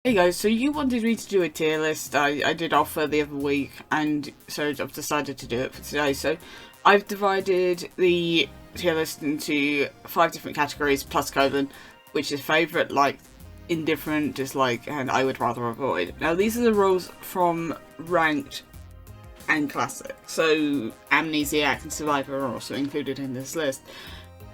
Hey guys, so you wanted me to do a tier list. I did offer the other week, and so I've decided to do it for today. So I've divided the tier list into 5 different categories plus colon, which is favourite, like, indifferent, dislike, and I would rather avoid. Now these are the rules from ranked and classic. So Amnesiac and Survivor are also included in this list.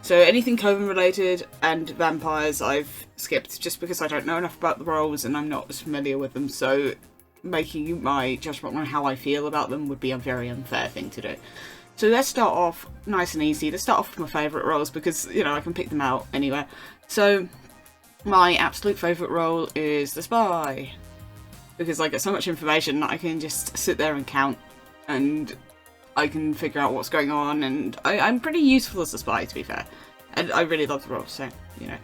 So anything Coven related and vampires I've skipped just because I don't know enough about the roles and I'm not as familiar with them, so making my judgment on how I feel about them would be a very unfair thing to do. So let's start off nice and easy. Let's start off with my favourite roles because, you know, I can pick them out anywhere. So my absolute favourite role is the spy, because I get so much information that I can just sit there and count and I can figure out what's going on, and I'm pretty useful as a spy, to be fair. And I really love the role, so, you know.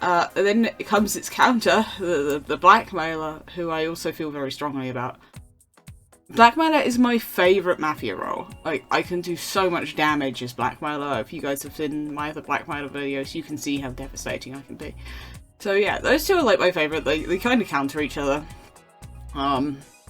And then it comes its counter, the Blackmailer, who I also feel very strongly about. Blackmailer is my favourite Mafia role. Like, I can do so much damage as Blackmailer. If you guys have seen my other Blackmailer videos, you can see how devastating I can be. So yeah, those two are like my favourite. They kind of counter each other.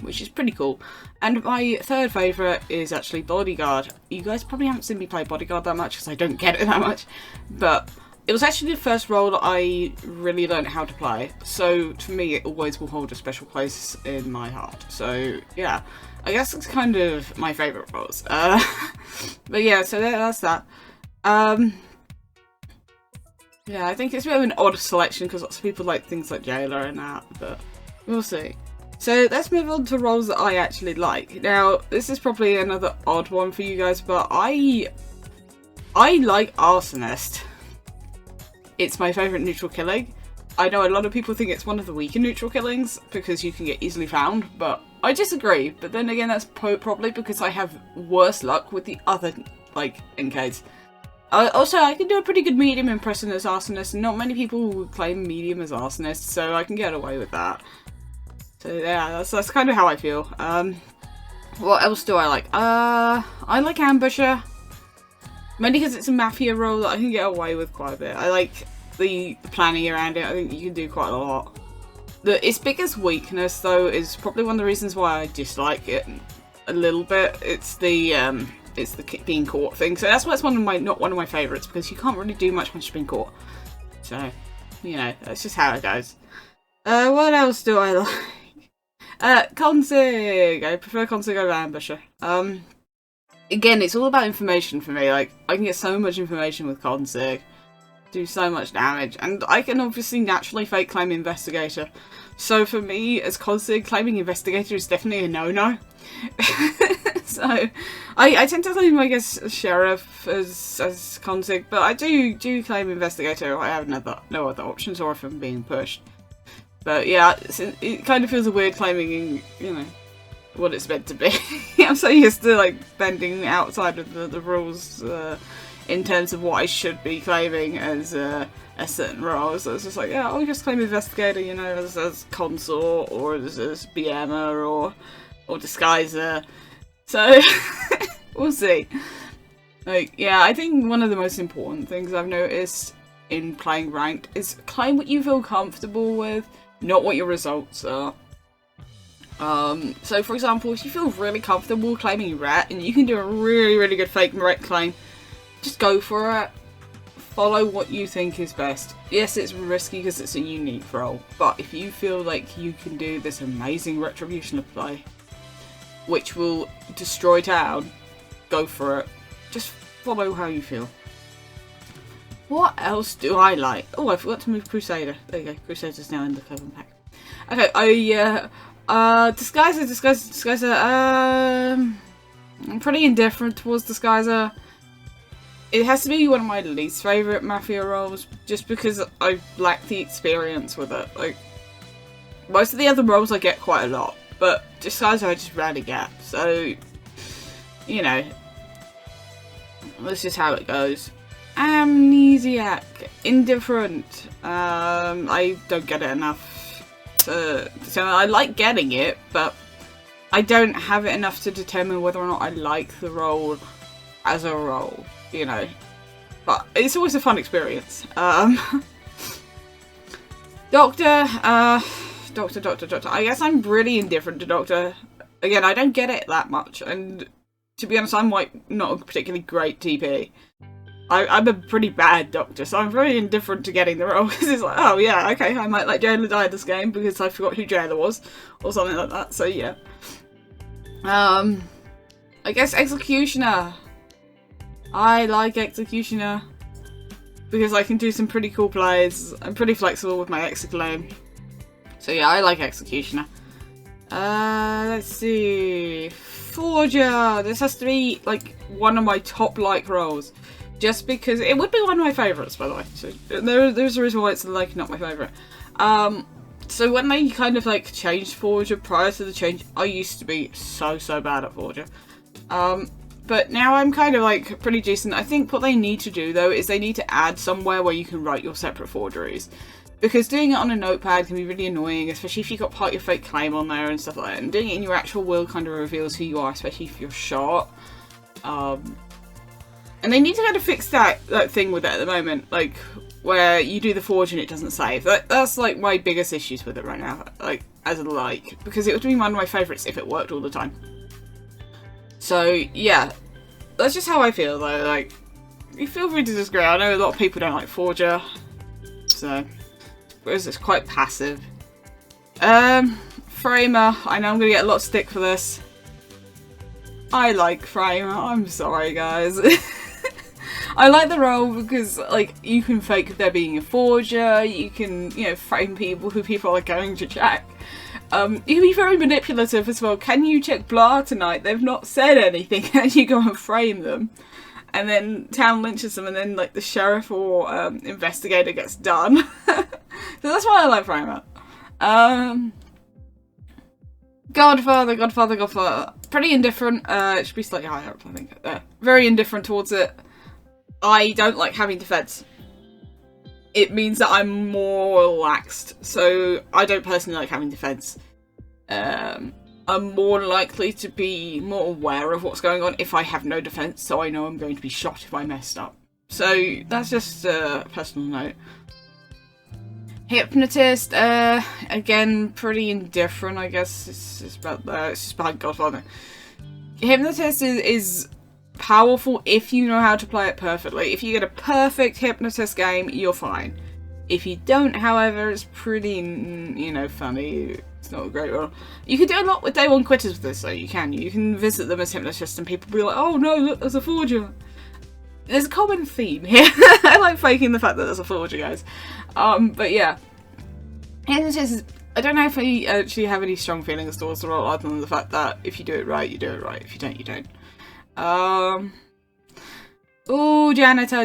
Which is pretty cool. And my third favourite is actually Bodyguard. You guys probably haven't seen me play Bodyguard that much because I don't get it that much, but it was actually the first role that I really learned how to play, so to me it always will hold a special place in my heart. So yeah, I guess it's kind of my favourite roles. But yeah, so that's that. Yeah, I think it's a bit of an odd selection because lots of people like things like Jailer and that, but we'll see. So let's move on to roles that I actually like. Now, this is probably another odd one for you guys, but I like Arsonist. It's my favourite neutral killing. I know a lot of people think it's one of the weaker neutral killings because you can get easily found, but I disagree. But then again, that's probably because I have worse luck with the other, like, NKs. Also, I can do a pretty good medium impression as Arsonist, and not many people would claim medium as Arsonist, so I can get away with that. So yeah, that's kind of how I feel. What else do I like? I like Ambusher. Mainly because it's a Mafia role that I can get away with quite a bit. I like the planning around it. I think you can do quite a lot. Its biggest weakness, though, is probably one of the reasons why I dislike it a little bit. It's the being caught thing. So that's why it's not one of my favourites, because you can't really do much once you've been caught. So, you know, that's just how it goes. What else do I like? Consig! I prefer Consig over Ambusher. Again, it's all about information for me. Like, I can get so much information with Consig, do so much damage, and I can obviously naturally fake claim Investigator. So for me, as Consig, claiming Investigator is definitely a no-no. So, I tend to claim, I guess, Sheriff as Consig, but I do claim Investigator if I have no other options or if I'm being pushed. But yeah, it kind of feels weird claiming, you know, what it's meant to be. I'm so used to, like, bending outside of the rules in terms of what I should be claiming as a certain role. So it's just like, yeah, I'll just claim Investigator, you know, as Consort or as BMer or Disguiser. So, we'll see. Like, yeah, I think one of the most important things I've noticed in playing ranked is claim what you feel comfortable with, not what your results are. So for example, if you feel really comfortable claiming Rat and you can do a really, really good fake Rat claim, just go for it. Follow what you think is best. Yes, it's risky because it's a unique role, but if you feel like you can do this amazing retribution of play, which will destroy town, go for it. Just follow how you feel. What else do I like? Oh, I forgot to move Crusader. There you go. Crusader's now in the Coven pack. Okay, Disguiser. I'm pretty indifferent towards Disguiser. It has to be one of my least favourite Mafia roles, just because I lack the experience with it. Like, most of the other roles I get quite a lot, but Disguiser I just rarely get. So, you know, that's just how it goes. Amnesiac, indifferent. I don't get it enough to determine. I like getting it, but I don't have it enough to determine whether or not I like the role as a role, you know. But it's always a fun experience. Doctor, Doctor. I guess I'm really indifferent to Doctor. Again, I don't get it that much, and to be honest, I'm like not a particularly great TP. I'm a pretty bad Doctor, so I'm very indifferent to getting the role, because it's like, oh yeah, okay, I might let Jailer die this game because I forgot who Jailer was, or something like that, so yeah. I guess Executioner. I like Executioner because I can do some pretty cool plays. I'm pretty flexible with my Execlame. So yeah, I like Executioner. Let's see. Forger! This has to be, like, one of my top like roles. Just because it would be one of my favourites, by the way. So there's a reason why it's like not my favourite. So when they kind of like changed Forger prior to the change, I used to be so bad at Forger. But now I'm kind of like pretty decent. I think what they need to do though is they need to add somewhere where you can write your separate forgeries. Because doing it on a notepad can be really annoying, especially if you've got part of your fake claim on there and stuff like that. And doing it in your actual will kind of reveals who you are, especially if you're short. And they need to kind of fix that thing with it at the moment, like, where you do the forge and it doesn't save. That's, like, my biggest issues with it right now, like, as a like, because it would be one of my favourites if it worked all the time. So, yeah, that's just how I feel, though, like, you feel free to disagree. I know a lot of people don't like Forger, so, whereas it's quite passive. Framer, I know I'm going to get a lot of stick for this. I like Framer, I'm sorry, guys. I like the role because, like, you can fake there being a forger, you can, you know, frame people who people are going to check. You can be very manipulative as well. Can you check blah tonight? They've not said anything, and you go and frame them. And then Town lynches them, and then, like, the sheriff or investigator gets done. So that's why I like Framer. Godfather. Pretty indifferent. It should be slightly higher up, I think. Very indifferent towards it. I don't like having defense. It means that I'm more relaxed, so I don't personally like having defense. I'm more likely to be more aware of what's going on if I have no defense, so I know I'm going to be shot if I messed up. So that's just a personal note. Hypnotist, again, pretty indifferent, I guess. It's just about Godfather. Hypnotist is powerful if you know how to play it perfectly. If you get a perfect Hypnotist game, you're fine. If you don't, however, it's pretty, you know, funny. It's not a great role. You can do a lot with day one quitters with this, though. You can visit them as Hypnotists and people be like, oh no, look, there's a forger. There's a common theme here. I like faking the fact that there's a forger, guys. But yeah. Hypnotist, I don't know if I actually have any strong feelings towards the role other than the fact that if you do it right, you do it right. If you don't, you don't. Ooh, Janitor.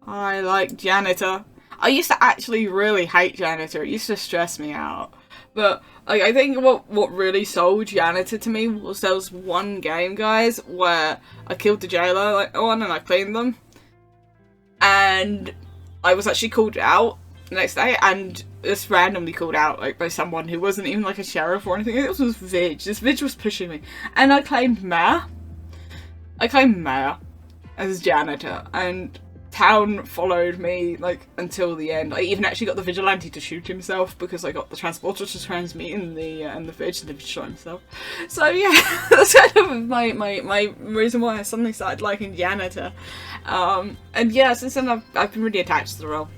I like Janitor. I used to actually really hate Janitor. It used to stress me out. But like, I think what really sold Janitor to me was there was one game, guys, where I killed the jailer like on and I cleaned them. And I was actually called out the next day, and just randomly called out like by someone who wasn't even like a sheriff or anything. It was Vidge. This Vidge was pushing me, and I claimed Mayor. As Janitor, and Town followed me like until the end. I even actually got the vigilante to shoot himself because I got the transporter to transmit in the Vidge, and the Vidge shot himself. So yeah, that's kind of my reason why I suddenly started liking Janitor. And yeah, since then I've been really attached to the role.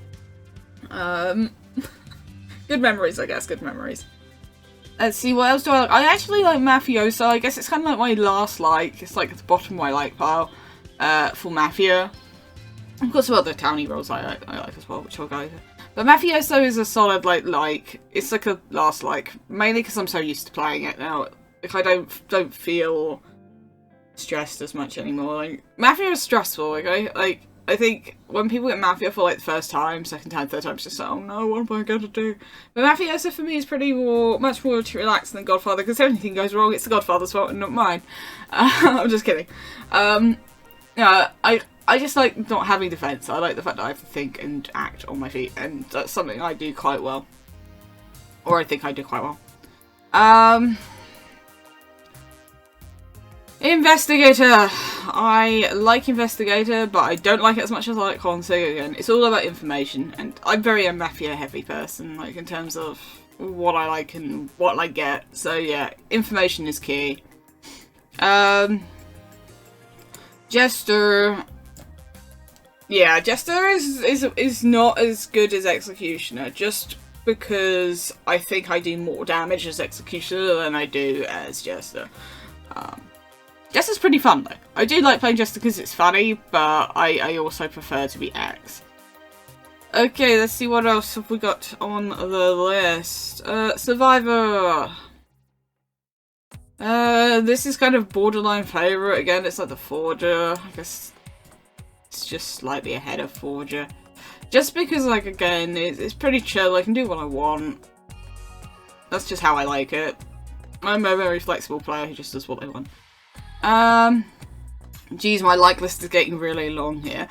Good memories, I guess. Good memories. Let's see, what else do I like? I actually like Mafioso. I guess it's kind of like my last like. It's like at the bottom of my like pile for Mafia. Of course, well, the Townie roles I like as well, which I'll go over. But Mafioso is a solid like. It's like a last like, mainly because I'm so used to playing it now. Like, I don't feel stressed as much anymore. Like, Mafia is stressful. Like I think when people get Mafia for like the first time, second time, third time, it's just like, oh no, what am I going to do? But Mafioso for me is much more relaxed than Godfather, because if anything goes wrong, it's the Godfather's fault and not mine. I'm just kidding. I just like not having defense. I like the fact that I have to think and act on my feet, and that's something I do quite well. Or I think I do quite well. Investigator! I like Investigator, but I don't like it as much as I like Consig. Again, it's all about information, and I'm very a mafia heavy person, like in terms of what I like and what I get. So yeah, information is key. Jester. Yeah, Jester is not as good as Executioner, just because I think I do more damage as Executioner than I do as Jester. Jester's pretty fun though. I do like playing Jester because it's funny, but I also prefer to be X. Okay, let's see what else have we got on the list. Survivor. This is kind of borderline favourite again. It's like the Forger. I guess it's just slightly ahead of Forger. Just because, like, again, it's pretty chill. I can do what I want. That's just how I like it. I'm a very flexible player who just does what I want. Geez, my like list is getting really long here.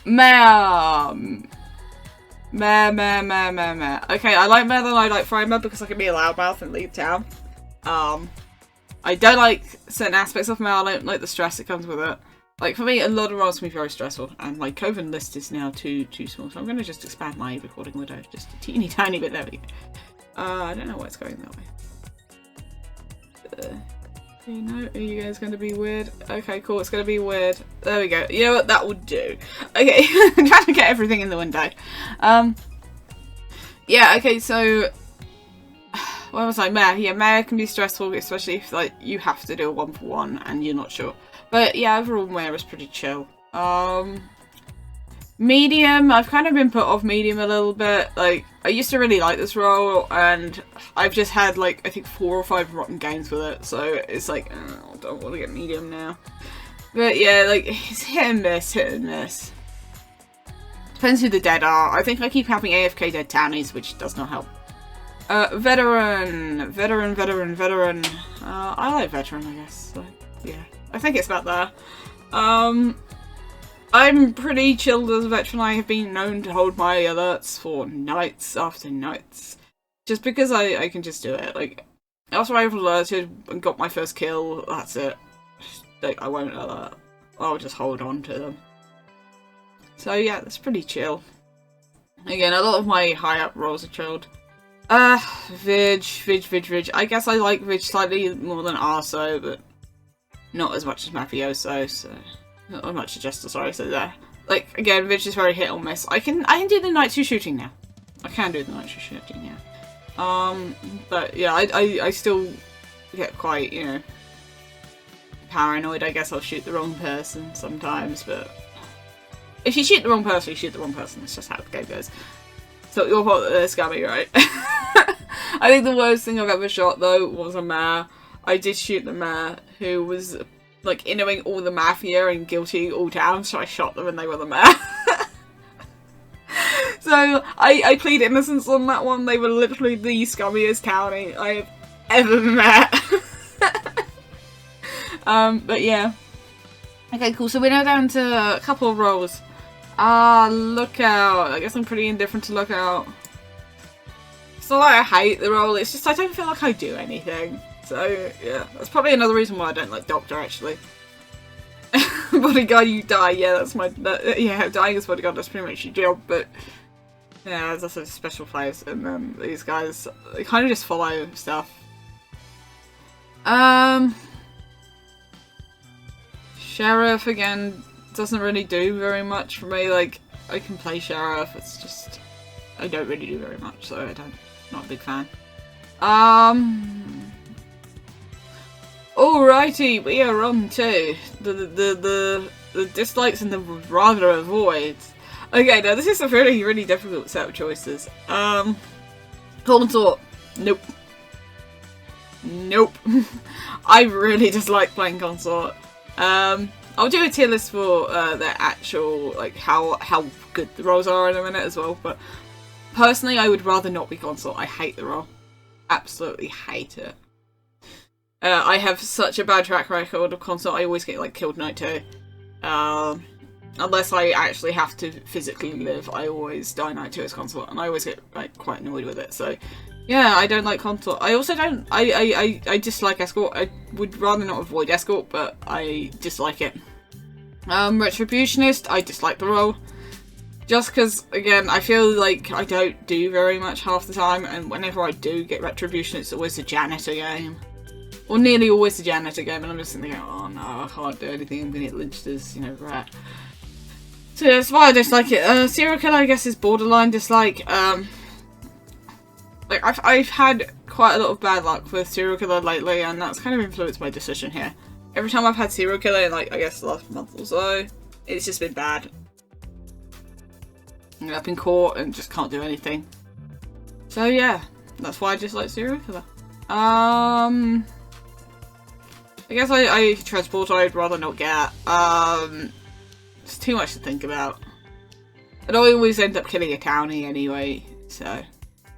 Meh. Okay, I like Meh than I like Framer because I can be a loudmouth and leave town. I don't like certain aspects of Meh. I don't like the stress that comes with it. Like, for me, a lot of roles can be very stressful, and my Coven list is now too small, so I'm going to just expand my recording window just a teeny tiny bit. There we go. I don't know why it's going that way. You know, are you guys going to be weird? Okay, cool, it's going to be weird. There we go. You know what? That would do. Okay, I'm trying to get everything in the window. Yeah, okay, so... What was I? Meh. Yeah, Meh can be stressful, especially if, like, you have to do a 1-for-1 and you're not sure. But, yeah, overall Meh is pretty chill. Medium, I've kind of been put off medium a little bit. Like, I used to really like this role, and I've just had, like, I think 4 or 5 rotten games with it, so it's like, oh, I don't want to get medium now. But yeah, like, it's hit and miss, hit and miss. Depends who the dead are. I think I keep having AFK dead townies, which does not help. Veteran. I like veteran, I guess. So, yeah, I think it's about there. I'm pretty chilled as a veteran. I have been known to hold my alerts for nights after nights. Just because I can just do it. Like, after I've alerted and got my first kill, that's it. Like, I won't alert. I'll just hold on to them. So yeah, that's pretty chill. Again, a lot of my high up roles are chilled. Vig. I guess I like Vig slightly more than Arso, but not as much as Mafioso, so... Not as much as Jester, sorry, so there. Like, again, Vig is very hit or miss. I can do the night 2 shooting now. I can do the night 2 shooting now. But yeah, I still get quite, you know, paranoid. I guess I'll shoot the wrong person sometimes, but... If you shoot the wrong person, you shoot the wrong person. That's just how the game goes. So your fault that they're scummy, right? I think the worst thing I've ever shot, though, was a Mare. I did shoot the Mare, who was... like, innowing all the mafia and guilty all down, so I shot them and they were the Mare. So, I plead innocence on that one. They were literally the scummiest county I have ever met. But yeah. Okay, cool, so we're now down to a couple of roles. Lookout. I guess I'm pretty indifferent to Lookout. It's not like I hate the role, it's just I don't feel like I do anything. So, yeah, that's probably another reason why I don't like Doctor, actually. Bodyguard, you die, yeah, that's my... yeah, dying as bodyguard, that's pretty much your job, but... Yeah, there's also special players, and then these guys, they kind of just follow stuff. Sheriff, again, doesn't really do very much for me, like, I can play Sheriff, it's just... I don't really do very much, so not a big fan. Alrighty, we are on to the dislikes and the rather avoids. Okay, now this is a really difficult set of choices. Consort. Nope. Nope. I really dislike playing Consort. I'll do a tier list for the actual, like, how good the roles are in a minute as well, but personally I would rather not be Consort. I hate the role. Absolutely hate it. I have such a bad track record of Consort, I always get, like, killed night 2. Unless I actually have to physically live, I always die night 2 as Consort, and I always get, like, quite annoyed with it, so... Yeah, I don't like consort. I also don't. I dislike escort. I would rather not avoid escort, but I dislike it. Retributionist. I dislike the role. Just because, again, I feel like I don't do very much half the time, and whenever I do get retribution, it's always a janitor game. Or nearly always a janitor game, and I'm just thinking, oh no, I can't do anything, I'm gonna get lynched as, you know, rat. So that's why I dislike it. Serial killer, I guess, is borderline dislike. Like, I've had quite a lot of bad luck with serial killer lately, and that's kind of influenced my decision here. Every time I've had serial killer in, like, I guess the last month or so, it's just been bad. End up in court and just can't do anything. So yeah, that's why I dislike serial killer. I guess I transport I'd rather not get. It's too much to think about. I'd always end up killing a townie anyway, so.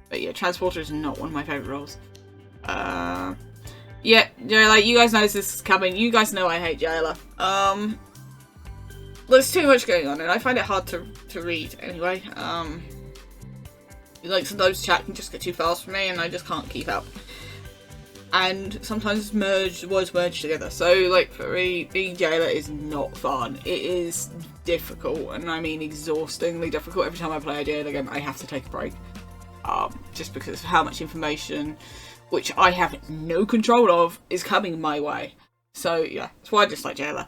But yeah, transporter is not one of my favourite roles. Yeah, like you guys know this is coming. You guys know I hate jailer. There's too much going on, and I find it hard to read anyway. Like sometimes chat can just get too fast for me, and I just can't keep up. And sometimes words merge together. So, like for me, being jailer is not fun. It is difficult, and I mean exhaustingly difficult. Every time I play a jailer game, I have to take a break, just because of how much information, which I have no control of, is coming my way. So yeah, that's why I dislike jailer.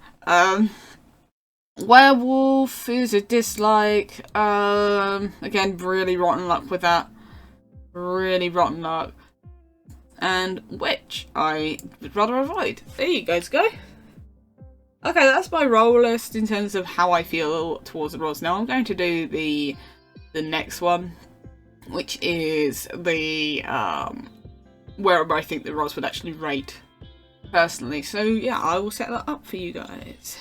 Werewolf is a dislike. Again, really rotten luck with that. Really rotten luck. And witch, I would rather avoid. There you guys go. Okay, that's my role list in terms of how I feel towards the roles. Now I'm going to do the next one, which is the where I think the roles would actually rate personally. So yeah, I will set that up for you guys.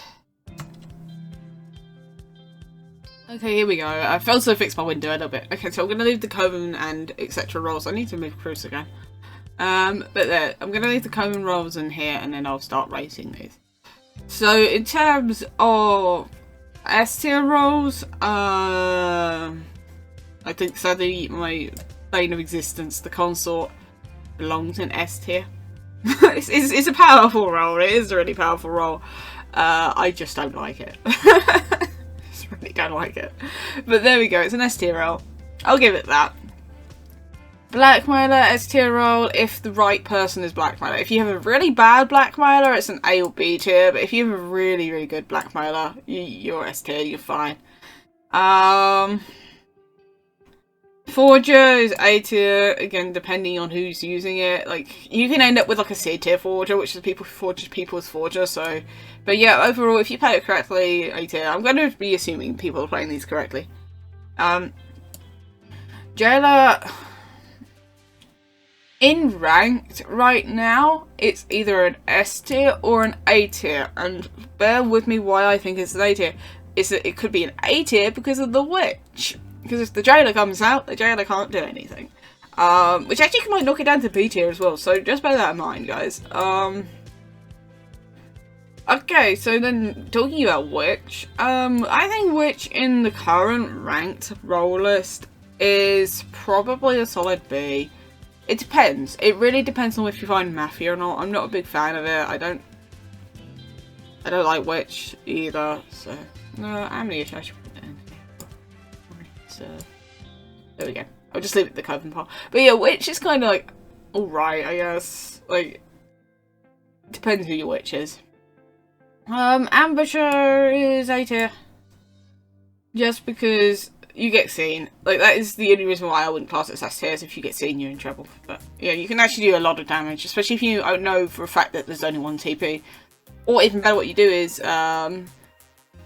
Okay, here we go. I failed to fix my window a little bit. Okay, so I'm going to leave the Coven and etc. roles. I need to move Cruise again. But there, I'm going to leave the Coven roles in here, and then I'll start rating these. So in terms of S tier roles, I think sadly my bane of existence, the consort, belongs in S tier. it's a powerful role. It is a really powerful role. I just don't like it. Really don't like it. But there we go, it's an S tier role. I'll give it that. Blackmailer, S tier role if the right person is blackmailer. If you have a really bad blackmailer, it's an A or B tier, but if you have a really, really good blackmailer, you're S tier, you're fine. Forger is A tier, again, depending on who's using it. Like, you can end up with like a C tier forger, which is people who forge people's forger, so. But yeah, overall, if you play it correctly, A tier. I'm going to be assuming people are playing these correctly. Jailer, in ranked right now, it's either an S tier or an A tier, and bear with me why I think it's an A tier. Is that it could be an A tier because of the witch. Because if the jailer comes out, the jailer can't do anything. Which actually might knock it down to B tier as well, so just bear that in mind, guys. Okay, so then, talking about witch, I think witch in the current ranked role list is probably a solid B. It depends. It really depends on if you find Mafia or not. I'm not a big fan of it. I don't like witch either, so. No, ammunition, I should put that in. So, there we go. I'll just leave it the Coven part. But yeah, witch is kind of like, alright, I guess. Like, depends who your witch is. Ambusher is A tier. Just because you get seen. Like, that is the only reason why I wouldn't class it as S tier, is if you get seen, you're in trouble. But yeah, you can actually do a lot of damage, especially if you know for a fact that there's only one TP. Or even better, what you do is,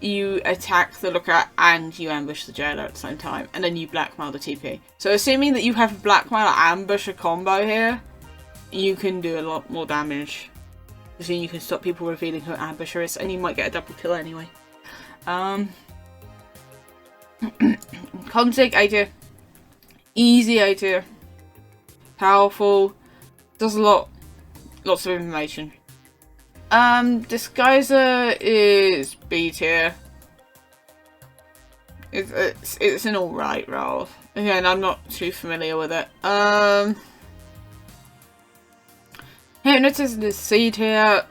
you attack the lookout and you ambush the jailer at the same time, and then you blackmail the TP. So assuming that you have a blackmailer ambusher combo here, you can do a lot more damage. So you can stop people revealing who ambusher is, and you might get a double kill anyway. Consig A tier. Easy A tier. Powerful. Does a lot. Lots of information. Disguiser is B tier. It's an alright role. Again, I'm not too familiar with it. Hypnotist is C tier,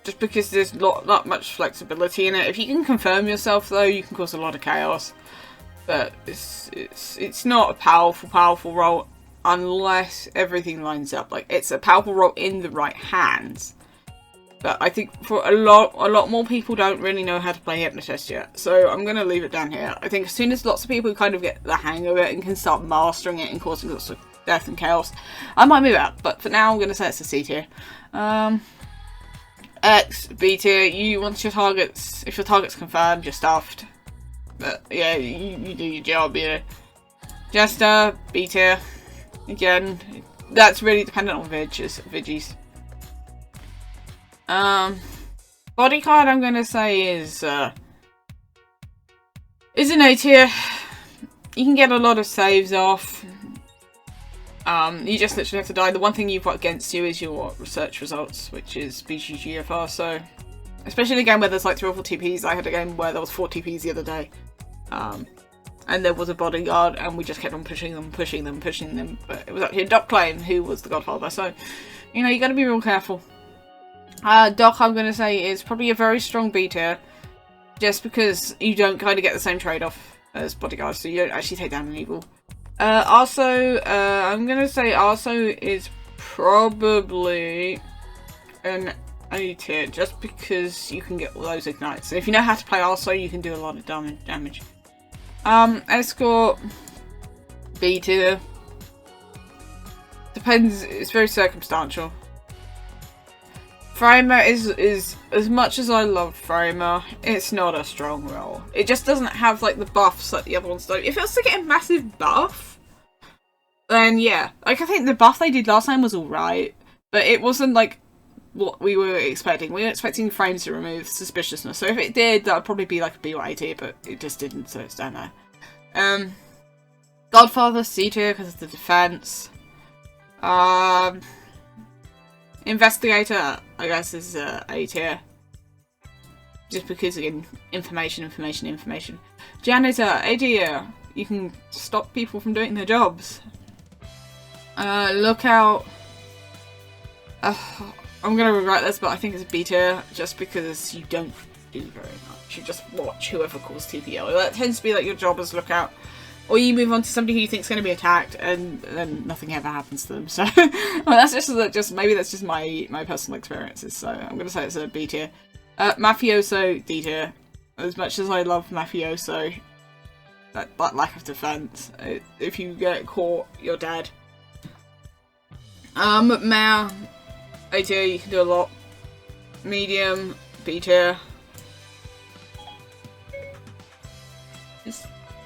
just because there's not much flexibility in it. If you can confirm yourself, though, you can cause a lot of chaos. But it's not a powerful role unless everything lines up. Like, it's a powerful role in the right hands. But I think for a lot more people don't really know how to play Hypnotist yet. So I'm going to leave it down here. I think as soon as lots of people kind of get the hang of it and can start mastering it and causing lots of death and chaos, I might move out. But for now, I'm going to say it's a C tier. X, B tier. You want your targets. If your target's confirmed, you're stuffed. But yeah, you do your job, yeah. Jester, B tier. Again, that's really dependent on Viggies. Bodyguard, I'm gonna say is an A tier. You can get a lot of saves off. You just literally have to die. The one thing you've got against you is your research results, which is BGGFR, so... Especially in a game where there's like 3 or 4 TPs. I had a game where there was 4 TPs the other day. And there was a bodyguard, and we just kept on pushing them. But it was actually a Doc Claim who was the godfather, so... You know, you gotta be real careful. Doc, I'm gonna say, is probably a very strong B tier. Just because you don't kind of get the same trade-off as bodyguard, so you don't actually take down an evil. Also, I'm gonna say Arso is probably an A tier, just because you can get all those ignites. And if you know how to play Arso, you can do a lot of damage. Escort, B tier. Depends, it's very circumstantial. Framer is as much as I love Framer, it's not a strong role. It just doesn't have like the buffs like the other ones do. If it was to get a massive buff, then yeah. Like, I think the buff they did last time was alright, but it wasn't like what we were expecting. We were expecting frames to remove suspiciousness, so if it did, that would probably be like a B or A tier, but it just didn't, so it's down there. Godfather, C tier because of the defense. Investigator, I guess, is A tier. Just because, again, information. Janitor, A tier. You can stop people from doing their jobs. Lookout. I'm gonna regret this, but I think it's a B tier, just because you don't do very much. You just watch whoever calls TPO. That tends to be like your job as lookout. Or you move on to somebody who you think's going to be attacked, and then nothing ever happens to them. So, well, that's just maybe that's just my personal experiences. So I'm going to say it's a B tier. Mafioso, D tier. As much as I love Mafioso, that lack of defense. If you get caught, you're dead. Mayor, A tier. You can do a lot. Medium, B tier.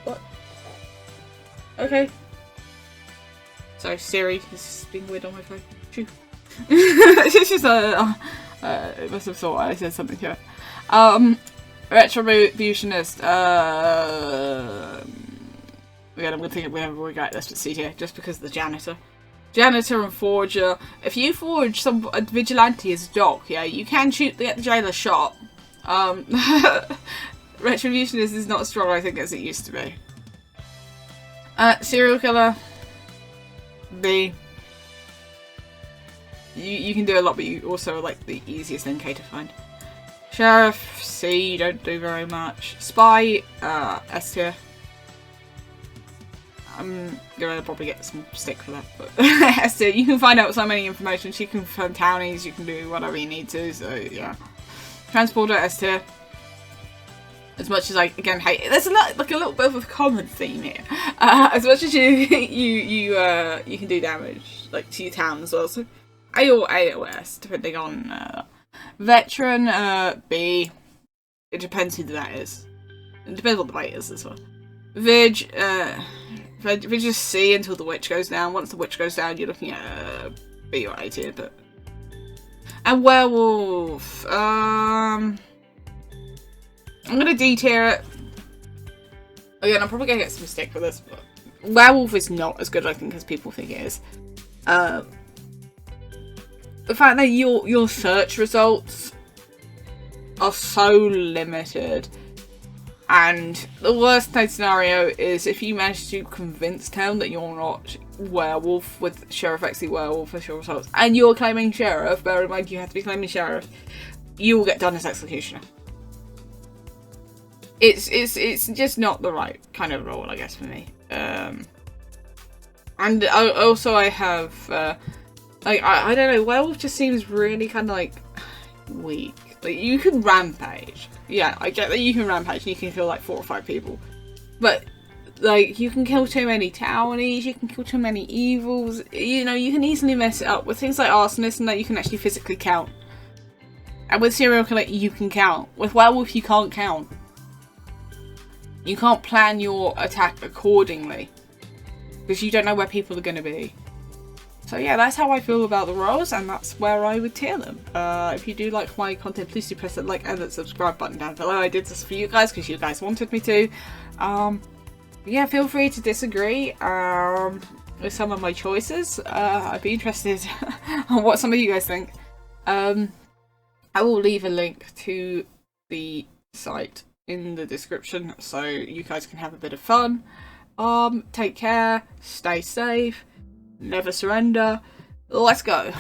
What? Okay. Sorry, Siri is being weird on my phone. Phew. It's just it must have thought I said something to it. Retributionist. Again, I'm gonna think we're gonna regret this with C tier, just because of the janitor. Janitor and forger. If you forge a vigilante as a doc, yeah, you can get the jailer shot. Retributionist is not as strong, I think, as it used to be. Serial killer, B. You can do a lot, but you also are like the easiest NK to find. Sheriff, C, you don't do very much. Spy, S tier. I'm gonna probably get some stick for that, but S tier. You can find out so many information. You can confirm townies, you can do whatever you need to, so yeah. Transporter, S tier. As much as I, again, hate it, there's a little bit of a common theme here. As much as you can do damage, like, to your town as well, so A or AOS, depending on, Veteran, B. It depends who that is. It depends what the bait is as well. Vig is C until the witch goes down. Once the witch goes down, you're looking at, B or A tier, but... And werewolf, I'm gonna D tier it. Again, I'm probably gonna get some stick for this, but werewolf is not as good, I think, as people think it is. The fact that your search results are so limited, And the worst case scenario is if you manage to convince Town that you're not werewolf with Sheriff X the werewolf official results, and you're claiming sheriff, bear in mind you have to be claiming sheriff, you will get done as executioner. It's just not the right kind of role, I guess, for me. And I have I don't know, werewolf just seems really kind of like weak. Like, you can rampage. Yeah, I get that you can rampage and you can kill like 4 or 5 people. But, like, you can kill too many townies, you can kill too many evils. You know, you can easily mess it up. With things like arsonists and that, you can actually physically count. And with serial killer, you can count. With werewolf, you can't count. You can't plan your attack accordingly. Because you don't know where people are going to be. So yeah, that's how I feel about the roles, and that's where I would tier them. If you do like my content, please do press that like and that subscribe button down below. I did this for you guys because you guys wanted me to. Yeah, feel free to disagree with some of my choices. I'd be interested on what some of you guys think. I will leave a link to the site in the description so you guys can have a bit of fun. Take care, stay safe. Never surrender. Let's go.